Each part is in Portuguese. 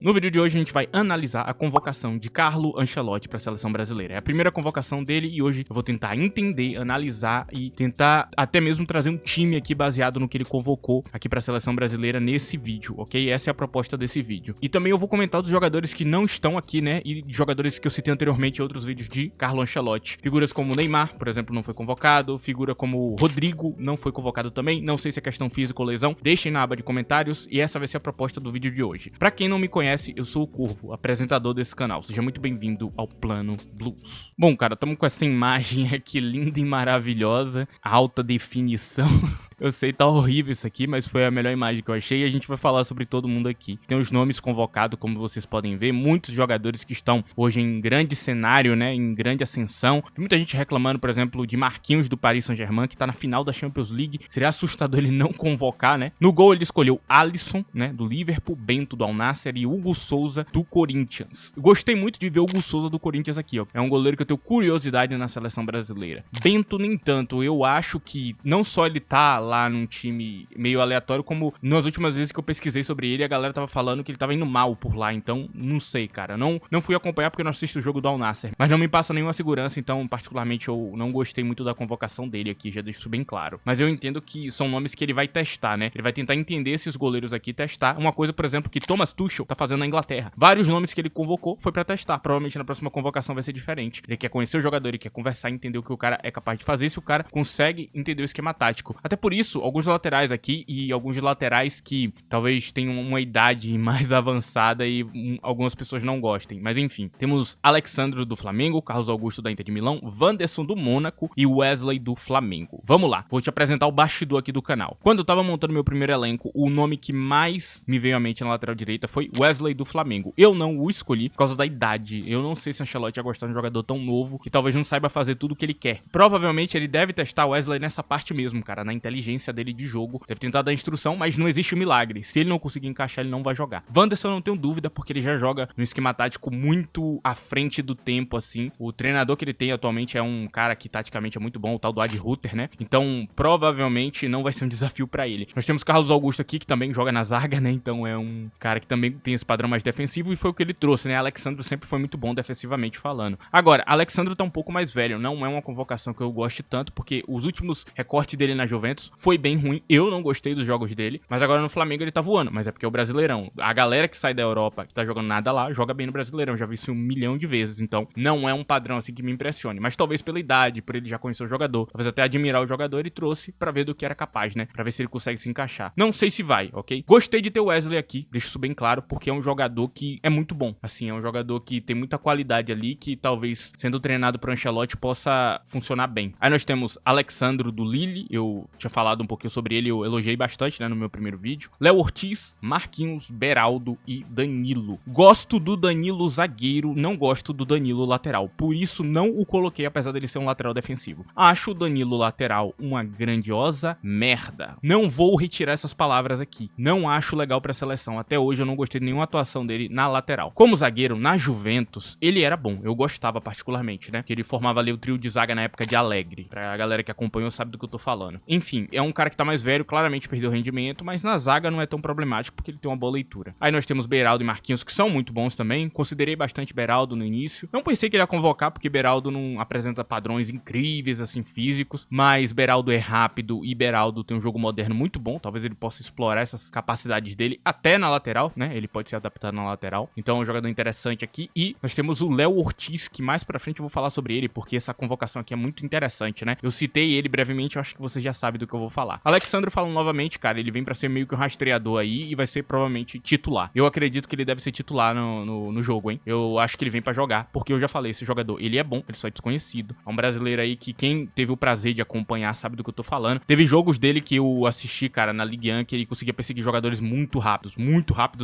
No vídeo de hoje a gente vai analisar a convocação de Carlo Ancelotti para a seleção brasileira. É a primeira convocação dele e hoje eu vou tentar entender, analisar e tentar até mesmo trazer um time aqui baseado no que ele convocou aqui para a seleção brasileira nesse vídeo, ok? Essa é a proposta desse vídeo. E também eu vou comentar dos jogadores que não estão aqui, né? E jogadores que eu citei anteriormente em outros vídeos de Carlo Ancelotti. Figuras como Neymar, por exemplo, não foi convocado. Figura como Rodrigo não foi convocado também. Não sei se é questão física ou lesão. Deixem na aba de comentários e essa vai ser a proposta do vídeo de hoje. Para quem não me conhece, eu sou o Curvo, apresentador desse canal. Seja muito bem-vindo ao Plano Blues. Bom, cara, estamos com essa imagem aqui linda e maravilhosa, alta definição. Eu sei, tá horrível isso aqui, mas foi a melhor imagem que eu achei e a gente vai falar sobre todo mundo aqui. Tem os nomes convocados, como vocês podem ver, muitos jogadores que estão hoje em grande cenário, né, em grande ascensão. Tem muita gente reclamando, por exemplo, de Marquinhos do Paris Saint-Germain, que tá na final da Champions League. Seria assustador ele não convocar, né? No gol ele escolheu Alisson, né, do Liverpool, Bento do Al Nassr e Hugo Souza do Corinthians. Eu gostei muito de ver o Hugo Souza do Corinthians aqui, ó. É um goleiro que eu tenho curiosidade na seleção brasileira. Bento, nem tanto. Eu acho que não só ele tá lá num time meio aleatório, como nas últimas vezes que eu pesquisei sobre ele, a galera tava falando que ele tava indo mal por lá, então não sei, cara. Não fui acompanhar porque eu não assisto o jogo do Al Nassr, mas não me passa nenhuma segurança, então particularmente eu não gostei muito da convocação dele aqui, já deixo isso bem claro. Mas eu entendo que são nomes que ele vai testar, né? Ele vai tentar entender esses goleiros aqui e testar. Uma coisa, por exemplo, que Thomas Tuchel tá fazendo na Inglaterra. Vários nomes que ele convocou foi pra testar. Provavelmente na próxima convocação vai ser diferente. Ele quer conhecer o jogador, ele quer conversar e entender o que o cara é capaz de fazer, se o cara consegue entender o esquema tático. Até por isso, alguns laterais aqui e alguns laterais que talvez tenham uma idade mais avançada e algumas pessoas não gostem. Mas enfim, temos Alexandro do Flamengo, Carlos Augusto da Inter de Milão, Wanderson do Mônaco e Wesley do Flamengo. Vamos lá, vou te apresentar o bastidor aqui do canal. Quando eu tava montando meu primeiro elenco, o nome que mais me veio à mente na lateral direita foi Wesley do Flamengo. Eu não o escolhi por causa da idade. Eu não sei se o Ancelotti ia gostar de um jogador tão novo que talvez não saiba fazer tudo o que ele quer. Provavelmente ele deve testar o Wesley nessa parte mesmo, cara, na inteligência dele de jogo. Deve tentar dar instrução, mas não existe um milagre. Se ele não conseguir encaixar, ele não vai jogar. Wanderson eu não tenho dúvida, porque ele já joga num esquema tático muito à frente do tempo, assim. O treinador que ele tem atualmente é um cara que taticamente é muito bom, o tal do Adi Hütter, né? Então, provavelmente não vai ser um desafio pra ele. Nós temos Carlos Augusto aqui, que também joga na zaga, né? Então é um cara que também tem esse padrão mais defensivo e foi o que ele trouxe, né? Alexandro sempre foi muito bom defensivamente falando. Agora, Alexandro tá um pouco mais velho, não é uma convocação que eu goste tanto, porque os últimos recortes dele na Juventus foi bem ruim. Eu não gostei dos jogos dele, mas agora no Flamengo ele tá voando, mas é porque é o Brasileirão. A galera que sai da Europa, que tá jogando nada lá, joga bem no Brasileirão, já vi isso 1 milhão de vezes, então não é um padrão assim que me impressione, mas talvez pela idade, por ele já conhecer o jogador, talvez até admirar o jogador, ele trouxe pra ver do que era capaz, né, pra ver se ele consegue se encaixar. Não sei se vai, ok? Gostei de ter o Wesley aqui, deixo isso bem claro, porque é um jogador que é muito bom, assim, é um jogador que tem muita qualidade ali, que talvez sendo treinado por Ancelotti possa funcionar bem. Aí nós temos Alexandro do Lille, eu tinha falado um pouquinho sobre ele, eu elogiei bastante, né, no meu primeiro vídeo. Léo Ortiz, Marquinhos, Beraldo e Danilo. Gosto do Danilo zagueiro, não gosto do Danilo lateral. Por isso não o coloquei, apesar dele ser um lateral defensivo. Acho o Danilo lateral uma grandiosa merda. Não vou retirar essas palavras aqui. Não acho legal pra seleção. Até hoje eu não gostei de nenhuma atuação dele na lateral. Como zagueiro, na Juventus, ele era bom. Eu gostava particularmente, né? Que ele formava ali o trio de zaga na época de Alegre. Pra galera que acompanhou sabe do que eu tô falando. Enfim, é um cara que tá mais velho, claramente perdeu rendimento, mas na zaga não é tão problemático porque ele tem uma boa leitura. Aí nós temos Beraldo e Marquinhos, que são muito bons também. Considerei bastante Beraldo no início. Não pensei que ele ia convocar, porque Beraldo não apresenta padrões incríveis, assim, físicos, mas Beraldo é rápido e Beraldo tem um jogo moderno muito bom. Talvez ele possa explorar essas capacidades dele até na lateral, né? Ele pode ser adaptado na lateral. Então é um jogador interessante aqui. E nós temos o Léo Ortiz, que mais pra frente eu vou falar sobre ele, porque essa convocação aqui é muito interessante, né? Eu citei ele brevemente, eu acho que você já sabe do que eu vou falar. Alexandro falando novamente, cara, ele vem pra ser meio que um rastreador aí e vai ser provavelmente titular. Eu acredito que ele deve ser titular no jogo, hein? Eu acho que ele vem pra jogar, porque eu já falei, esse jogador, ele é bom, ele só é desconhecido. É um brasileiro aí que quem teve o prazer de acompanhar sabe do que eu tô falando. Teve jogos dele que eu assisti, cara, na Ligue 1, que ele conseguia perseguir jogadores muito rápidos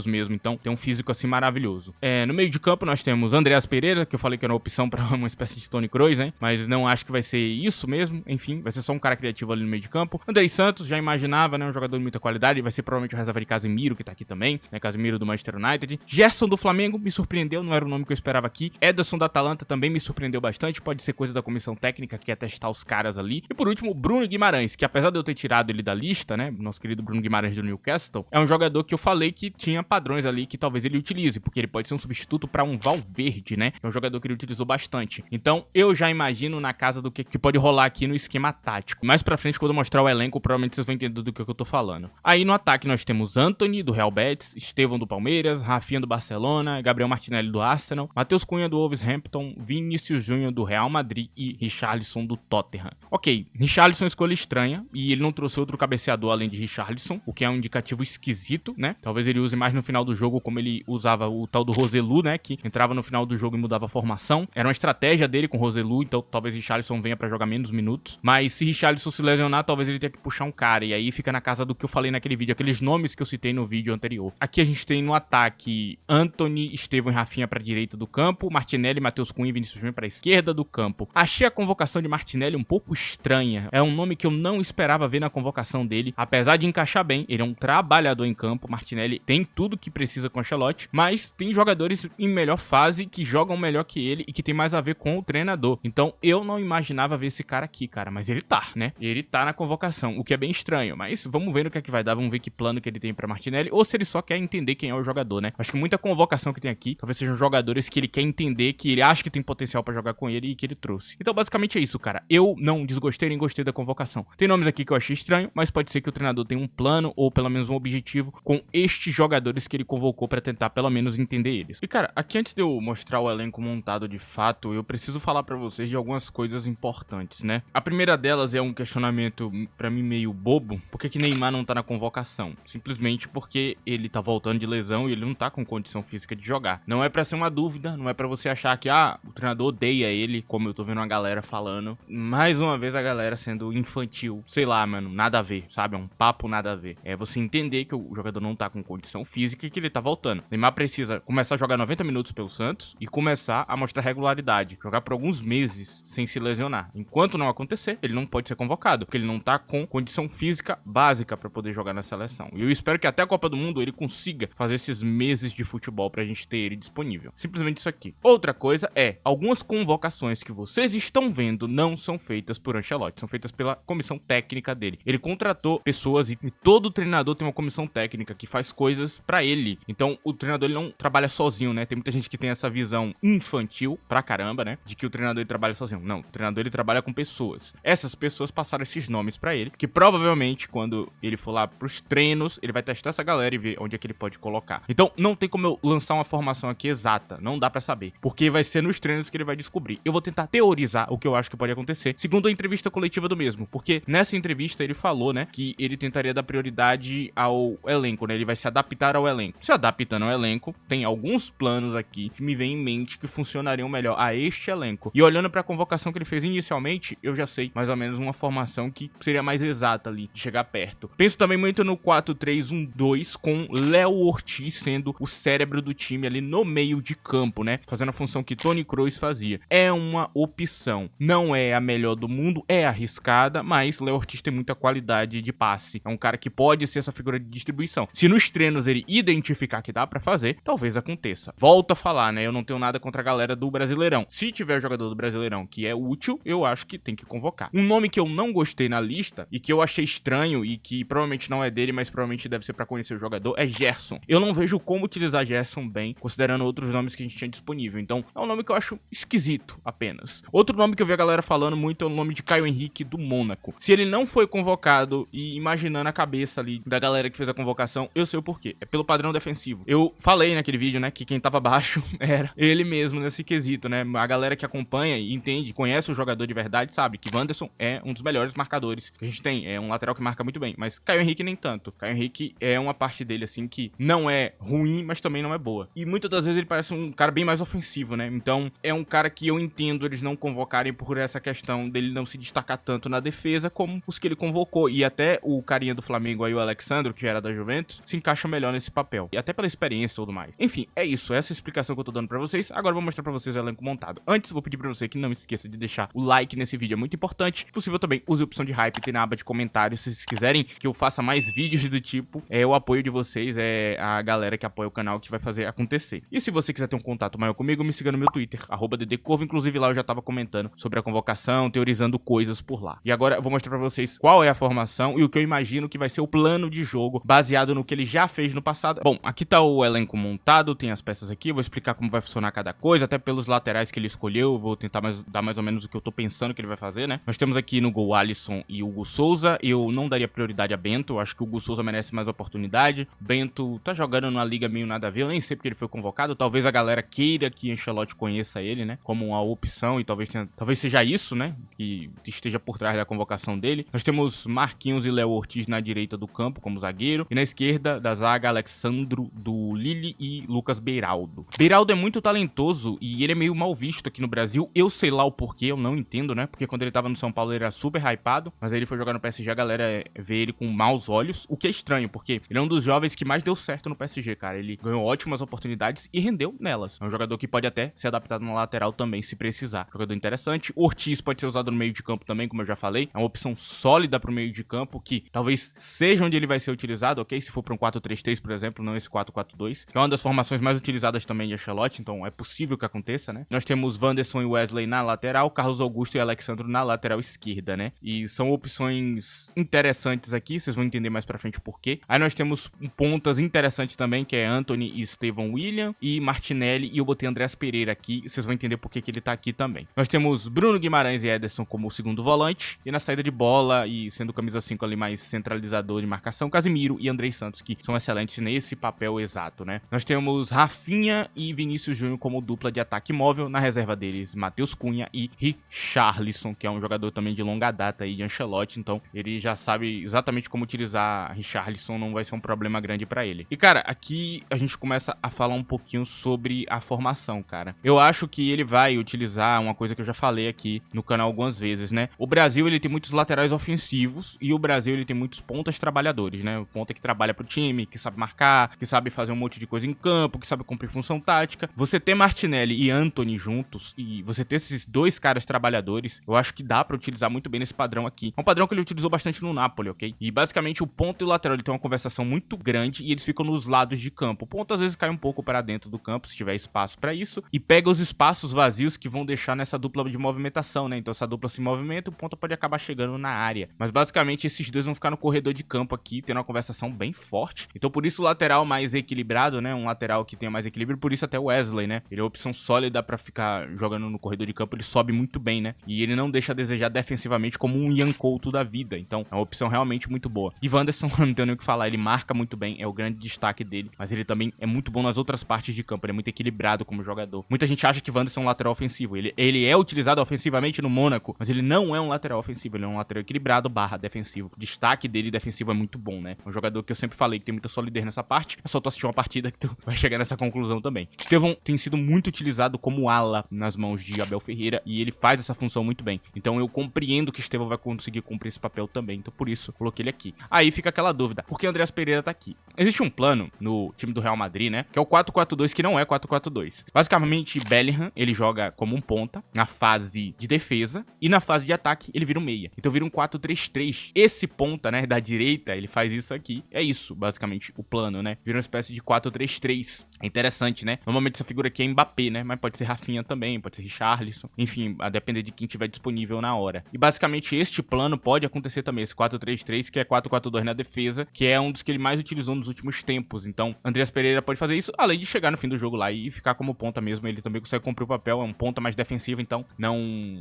mesmo. Então tem um físico assim maravilhoso. No meio de campo nós temos Andreas Pereira, que eu falei que era uma opção pra uma espécie de Toni Kroos, hein? Mas não acho que vai ser isso mesmo. Enfim, vai ser só um cara criativo ali no meio de campo. Andrei Santos, já imaginava, né? Um jogador de muita qualidade, vai ser provavelmente o reserva de Casemiro, que tá aqui também, né? Casemiro do Manchester United. Gerson do Flamengo, me surpreendeu, não era o nome que eu esperava aqui. Ederson da Atalanta também me surpreendeu bastante, pode ser coisa da comissão técnica, que é testar os caras ali. E por último, Bruno Guimarães, que apesar de eu ter tirado ele da lista, né? Nosso querido Bruno Guimarães do Newcastle, é um jogador que eu falei que tinha padrões ali que talvez ele utilize, porque ele pode ser um substituto para um Valverde, né? É um jogador que ele utilizou bastante. Então, eu já imagino na casa do que pode rolar aqui no esquema tático. Mais pra frente, quando eu mostrar o elenco, provavelmente vocês vão entender do que eu tô falando. Aí no ataque nós temos Antony, do Real Betis, Estevão do Palmeiras, Rafinha do Barcelona, Gabriel Martinelli do Arsenal, Matheus Cunha do Wolverhampton, Vinícius Júnior do Real Madrid e Richarlison do Tottenham. Ok, Richarlison é escolha estranha e ele não trouxe outro cabeceador além de Richarlison, o que é um indicativo esquisito, né? Talvez ele use mais no final do jogo como ele usava o tal do Roselu, né? Que entrava no final do jogo e mudava a formação. Era uma estratégia dele com o Roselu, então talvez Richarlison venha pra jogar menos minutos. Mas se Richarlison se lesionar, talvez ele tenha que puxar um cara. E aí fica na casa do que eu falei naquele vídeo, aqueles nomes que eu citei no vídeo anterior. Aqui a gente tem no ataque Antony, Estevão e Rafinha pra direita do campo, Martinelli, Matheus Cunha e Vinícius Júnior pra esquerda do campo. Achei a convocação de Martinelli um pouco estranha. É um nome que eu não esperava ver na convocação dele. Apesar de encaixar bem, ele é um trabalhador em campo. Martinelli tem tudo que precisa com o Ancelotti, mas tem jogadores em melhor fase que jogam melhor que ele e que tem mais a ver com o treinador. Então eu não imaginava ver esse cara aqui, cara, mas ele tá, né? Ele tá na convocação, o que é bem estranho, mas vamos ver no que é que vai dar, vamos ver que plano que ele tem pra Martinelli, ou se ele só quer entender quem é o jogador, né? Acho que muita convocação que tem aqui, talvez sejam jogadores que ele quer entender, que ele acha que tem potencial pra jogar com ele e que ele trouxe. Então basicamente é isso, cara. Eu não desgostei nem gostei da convocação. Tem nomes aqui que eu achei estranho, mas pode ser que o treinador tenha um plano ou pelo menos um objetivo com estes jogadores que ele convocou pra tentar pelo menos entender eles. E cara, aqui antes de eu mostrar o elenco montado de fato, eu preciso falar pra vocês de algumas coisas importantes, né? A primeira delas é um questionamento pra mim meio bobo. Por que Neymar não tá na convocação? Simplesmente porque ele tá voltando de lesão e ele não tá com condição física de jogar. Não é pra ser uma dúvida, não é pra você achar que, o treinador odeia ele, como eu tô vendo uma galera falando. Mais uma vez a galera sendo infantil. Sei lá, mano, nada a ver, sabe? É um papo nada a ver. É você entender que o jogador não tá com condição física e que ele tá voltando. Neymar precisa começar a jogar 90 minutos pelo Santos e começar a mostrar regularidade. Jogar por alguns meses sem se lesionar. Enquanto não acontecer, ele não pode ser convocado, porque ele não tá com condição física básica pra poder jogar na seleção. E eu espero que até a Copa do Mundo ele consiga fazer esses meses de futebol pra gente ter ele disponível. Simplesmente isso aqui. Outra coisa é, algumas convocações que vocês estão vendo não são feitas por Ancelotti, são feitas pela comissão técnica dele. Ele contratou pessoas e todo treinador tem uma comissão técnica que faz coisas pra ele. Então o treinador ele não trabalha sozinho, né? Tem muita gente que tem essa visão infantil pra caramba, né? De que o treinador ele trabalha sozinho. Não, o treinador ele trabalha com pessoas. Essas pessoas passaram esses nomes pra ele, que provavelmente quando ele for lá pros treinos, ele vai testar essa galera e ver onde é que ele pode colocar. Então não tem como eu lançar uma formação aqui exata, não dá pra saber, porque vai ser nos treinos que ele vai descobrir. Eu vou tentar teorizar o que eu acho que pode acontecer, segundo a entrevista coletiva do mesmo, porque nessa entrevista ele falou, né, que ele tentaria dar prioridade ao elenco, né, ele vai se adaptar ao elenco. Se adaptando ao elenco, tem alguns planos aqui que me vem em mente que funcionariam melhor a este elenco. E olhando pra convocação que ele fez inicialmente, eu já sei mais ou menos uma formação que seria mais exata ali, de chegar perto. Penso também muito no 4-3-1-2 com Léo Ortiz sendo o cérebro do time ali no meio de campo, né? Fazendo a função que Toni Kroos fazia. É uma opção. Não é a melhor do mundo, é arriscada, mas Léo Ortiz tem muita qualidade de passe. É um cara que pode ser essa figura de distribuição. Se nos treinos ele identificar que dá pra fazer, talvez aconteça. Volto a falar, né? Eu não tenho nada contra a galera do Brasileirão. Se tiver jogador do Brasileirão que é útil, eu acho que tem que convocar. Um nome que eu não gostei na lista e que eu achei estranho e que provavelmente não é dele, mas provavelmente deve ser pra conhecer o jogador, é Gerson. Eu não vejo como utilizar Gerson bem, considerando outros nomes que a gente tinha disponível. Então, é um nome que eu acho esquisito, apenas. Outro nome que eu vi a galera falando muito é o nome de Caio Henrique, do Mônaco. Se ele não foi convocado, e imaginando a cabeça ali da galera que fez a convocação, eu sei o porquê. É pelo padrão defensivo. Eu falei naquele vídeo, né, que quem tava abaixo era ele mesmo nesse quesito, né? A galera que acompanha e entende, conhece o jogador de verdade, sabe que Wanderson é um dos melhores marcadores que a gente tem. É um lateral que marca muito bem. Mas Caio Henrique nem tanto. Caio Henrique é uma parte dele, assim, que não é ruim, mas também não é boa. E muitas das vezes ele parece um cara bem mais ofensivo, né? Então, é um cara que eu entendo eles não convocarem por essa questão dele não se destacar tanto na defesa como os que ele convocou. E até o carinha do Flamengo aí, o Alexandro, que era da Juventus, se encaixa melhor nesse papel. E até pela experiência e tudo mais. Enfim, é isso. Essa é a explicação que eu tô dando pra vocês. Agora eu vou mostrar pra vocês o elenco montado. Antes, vou pedir pra você que não esqueça de deixar o like nesse vídeo. É muito importante. Se possível também, use a opção de hype. Tem na aba de comentários. Se vocês quiserem que eu faça mais vídeos do tipo, o apoio de vocês, é a galera que apoia o canal que vai fazer acontecer. E se você quiser ter um contato maior comigo, me siga no meu Twitter, @ddcorvo. Inclusive lá eu já tava comentando sobre a convocação, teorizando coisas por lá. E agora eu vou mostrar pra vocês qual é a formação e o que eu imagino que vai ser o plano de jogo baseado no que ele já fez no passado. Bom, aqui tá o elenco montado, tem as peças aqui, eu vou explicar como vai funcionar cada coisa, até pelos laterais que ele escolheu, eu vou tentar dar mais ou menos o que eu tô pensando que ele vai fazer, né? Nós temos aqui no gol Alisson e Hugo Souza. Eu não daria prioridade a Bento, eu acho que o Hugo Souza merece mais oportunidade. Bento tá jogando numa liga meio nada a ver, eu nem sei porque ele foi convocado, talvez a galera queira que Ancelotti conheça ele, né, como uma opção, e talvez seja isso, né, que esteja por trás da convocação dele. Nós temos Marquinhos e Léo Ortiz na direita do campo como zagueiro, e na esquerda da zaga Alexandro do Lille e Lucas Beraldo. Beraldo é muito talentoso e ele é meio mal visto aqui no Brasil, eu sei lá o porquê, eu não entendo, né, porque quando ele tava no São Paulo ele era super hypado, mas aí ele foi jogar no PSG, a galera vê ele com maus olhos, o que é estranho, porque ele é um dos jovens que mais deu certo no PSG, cara. Ele ganhou ótimas oportunidades e rendeu nelas. É um jogador que pode até ser adaptado na lateral também, se precisar. Jogador interessante. Ortiz pode ser usado no meio de campo também, como eu já falei. É uma opção sólida pro meio de campo, que talvez seja onde ele vai ser utilizado, ok? Se for para um 4-3-3, por exemplo, não esse 4-4-2, que é uma das formações mais utilizadas também de Ancelotti, então é possível que aconteça, né? Nós temos Wanderson e Wesley na lateral, Carlos Augusto e Alexandro na lateral esquerda, né? E são opções interessantes aqui, vocês vão entender mais pra frente o porquê. Aí nós temos pontas interessantes também, que é Antony e Estevão William, e Martinelli, e eu botei Andreas Pereira aqui, vocês vão entender por que ele tá aqui também. Nós temos Bruno Guimarães e Ederson como o segundo volante, e na saída de bola, e sendo camisa 5 ali mais centralizador de marcação, Casimiro e Andrei Santos, que são excelentes nesse papel exato, né? Nós temos Rafinha e Vinícius Júnior como dupla de ataque móvel, na reserva deles Matheus Cunha e Richarlison, que é um jogador também de longa data aí de Ancelotti, então ele já sabe exatamente como utilizar Richarlison, não vai ser um problema grande pra ele. E cara, aqui a gente começa a falar um pouquinho sobre a formação, cara. Eu acho que ele vai utilizar uma coisa que eu já falei aqui no canal algumas vezes, né? O Brasil, ele tem muitos laterais ofensivos e o Brasil, ele tem muitos pontas trabalhadores, né? O ponta que trabalha pro time, que sabe marcar, que sabe fazer um monte de coisa em campo, que sabe cumprir função tática. Você ter Martinelli e Antony juntos e você ter esses dois caras trabalhadores, eu acho que dá pra utilizar muito bem nesse padrão aqui. É um padrão que ele utilizou bastante no Napoli, ok? E basicamente o ponta e o lateral, ele tem uma conversação muito grande e eles ficam nos lados de campo. O ponta às vezes cai um pouco para dentro do campo, se tiver espaço pra isso, e pega os espaços vazios que vão deixar nessa dupla de movimentação, né? Então essa dupla se movimenta, o ponta pode acabar chegando na área. Mas basicamente esses dois vão ficar no corredor de campo aqui, tendo uma conversação bem forte. Então por isso o lateral mais equilibrado, né? Um lateral que tenha mais equilíbrio, por isso até o Wesley, né? Ele é uma opção sólida pra ficar jogando no corredor de campo, ele sobe muito bem, né? E ele não deixa a desejar defensivamente como um Ian Couto da vida. Então é uma opção realmente muito boa. E Wanderson, não tenho nem o que falar, ele marca muito bem, é o grande destaque dele, mas ele também é muito bom nas outras partes de campo, ele é muito equilibrado como jogador. Muita gente acha que Wanderson é um lateral ofensivo, ele é utilizado ofensivamente no Mônaco, mas ele não é um lateral ofensivo, ele é um lateral equilibrado / defensivo. O destaque dele defensivo é muito bom, né? É um jogador que eu sempre falei que tem muita solidez nessa parte, é só tu assistir uma partida que tu vai chegar nessa conclusão também. Estevão tem sido muito utilizado como ala nas mãos de Abel Ferreira e ele faz essa função muito bem. Então eu compreendo que Estevão vai conseguir cumprir esse papel também, então por isso coloquei ele aqui. Aí fica aquela dúvida, por que Andreas Pereira tá aqui? Existe um plano no time do Real Madrid, né, que é o 4-4-2, que não é 4-4-2. Basicamente, Bellingham, ele joga como um ponta na fase de defesa e na fase de ataque ele vira um meia. Então vira um 4-3-3. Esse ponta, né, da direita, ele faz isso aqui. É isso, basicamente, o plano, né? Vira uma espécie de 4-3-3. É interessante, né? Normalmente essa figura aqui é Mbappé, né? Mas pode ser Rafinha também, pode ser Richarlison. Enfim, a depender de quem tiver disponível na hora. E basicamente este plano pode acontecer também, esse 4-3-3, que é 4-4-2 na defesa, que é um dos que ele mais utilizou nos últimos tempos. Então, Andreas Pereira pode fazer isso, além de chegar no fim do jogo lá e ficar como ponta mesmo. Ele também consegue cumprir o papel, é um ponta mais defensivo, então não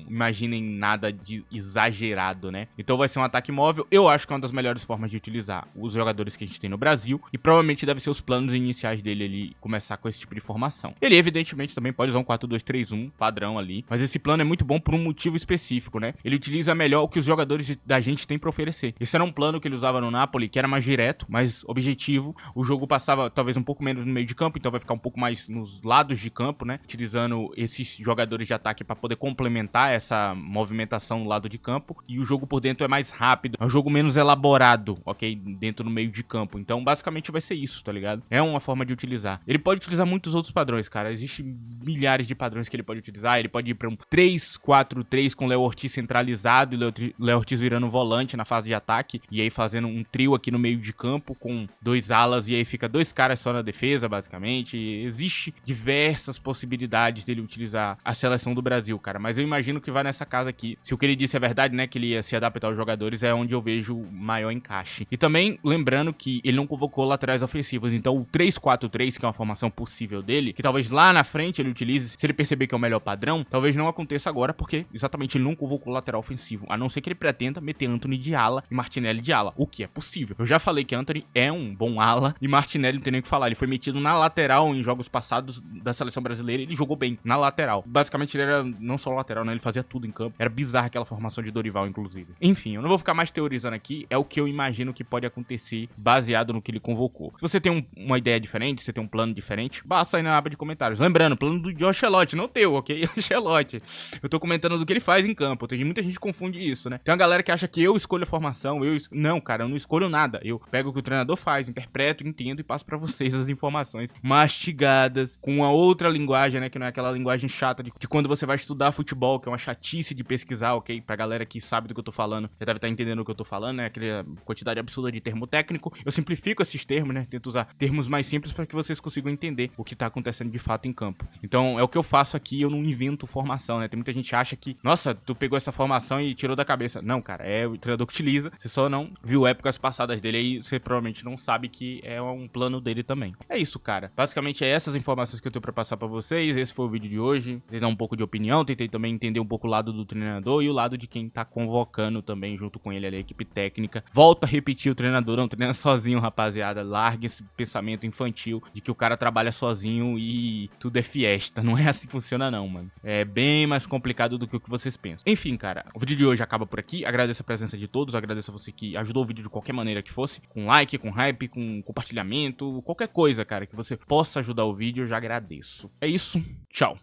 imaginem nada de exagerado, né? Então vai ser um ataque móvel. Eu acho que é uma das melhores formas de utilizar os jogadores que a gente tem no Brasil, e provavelmente deve ser os planos iniciais dele ali, começar com esse tipo de formação. Ele evidentemente também pode usar um 4-2-3-1 padrão ali, mas esse plano é muito bom por um motivo específico, né? Ele utiliza melhor o que os jogadores da gente têm pra oferecer. Esse era um plano que ele usava no Napoli, que era mais direto, mais objetivo. O jogo passava talvez um pouco menos no meio de campo, então vai ficar um pouco mais nos lados de campo, né? Utilizando esses jogadores de ataque para poder complementar essa movimentação no lado de campo. E o jogo por dentro é mais rápido, é um jogo menos elaborado, ok? Dentro no meio de campo. Então basicamente vai ser isso, tá ligado? É uma forma de utilizar. Ele pode utilizar muitos outros padrões, cara. Existem milhares de padrões que ele pode utilizar. Ele pode ir pra um 3-4-3 com Léo Ortiz centralizado e Léo Ortiz virando volante na fase de ataque. E aí fazendo um trio aqui no meio de campo com 2 alas e aí fica 2 caras só na defesa, basicamente. Existe diversas possibilidades dele utilizar a seleção do Brasil, cara. Mas eu imagino que vai nessa casa aqui. Se o que ele disse é verdade, né, que ele ia se adaptar aos jogadores, é onde eu vejo o maior encaixe. E também lembrando que ele não convocou laterais ofensivos. Então o 3-4-3, que é uma formação possível dele, que talvez lá na frente ele utilize, se ele perceber que é o melhor padrão, talvez não aconteça agora, porque exatamente ele não convocou lateral ofensivo. A não ser que ele pretenda meter Antony de ala e Martinelli de ala, o que é possível. Eu já falei que Antony é um bom ala e Martinelli não tem nem o que falar. Ele foi metido na lateral em jogos passados da seleção brasileira e ele jogou bem na lateral. Basicamente ele era não só lateral, né? Ele fazia tudo em campo. Era bizarra aquela formação de Dorival, inclusive. Enfim, eu não vou ficar mais teorizando aqui. É o que eu imagino que pode acontecer baseado no que ele convocou. Se você tem uma ideia diferente, se você tem um plano diferente, basta aí na aba de comentários. Lembrando, plano do Josh Ancelotti, não teu, ok? Ancelotti. Eu tô comentando do que ele faz em campo. Tem muita gente que confunde isso, né? Tem uma galera que acha que eu escolho a formação, Não, cara, eu não escolho nada. Eu pego o que o treinador faz, interpreto, entendo e passo pra vocês as informações mastigadas, com uma outra linguagem, né? Que não é aquela linguagem chata de quando você vai estudar futebol, que é uma chatice de pesquisar, ok? Pra galera que sabe do que eu tô falando, já deve estar entendendo o que eu tô falando, né? Aquela quantidade absurda de termo técnico. Eu simplifico esses termos, né? Tento usar termos mais simples para que vocês consigam entender o que tá acontecendo de fato em campo. Então, é o que eu faço aqui, eu não invento formação, né? Tem muita gente que acha que, nossa, tu pegou essa formação e tirou da cabeça. Não, cara, é o treinador que utiliza. Você só não viu épocas passadas dele aí, você provavelmente não sabe que é um plano dele também. É isso, cara. Basicamente é essas informações que eu tenho pra passar pra vocês. Esse foi o vídeo de hoje. Tentei dar um pouco de opinião, tentei também entender um pouco o lado do treinador e o lado de quem tá convocando também junto com ele ali, a equipe técnica. Volto a repetir, o treinador não treina sozinho, rapaziada. Largue esse pensamento infantil de que o cara trabalha sozinho e tudo é fiesta. Não é assim que funciona não, mano. É bem mais complicado do que o que vocês pensam. Enfim, cara, o vídeo de hoje acaba por aqui. Agradeço a presença de todos, agradeço a você que ajudou o vídeo de qualquer maneira que fosse, com like, com hype, com compartilhamento, qualquer coisa, cara, que você possa ajudar o vídeo, eu já agradeço. É isso, tchau.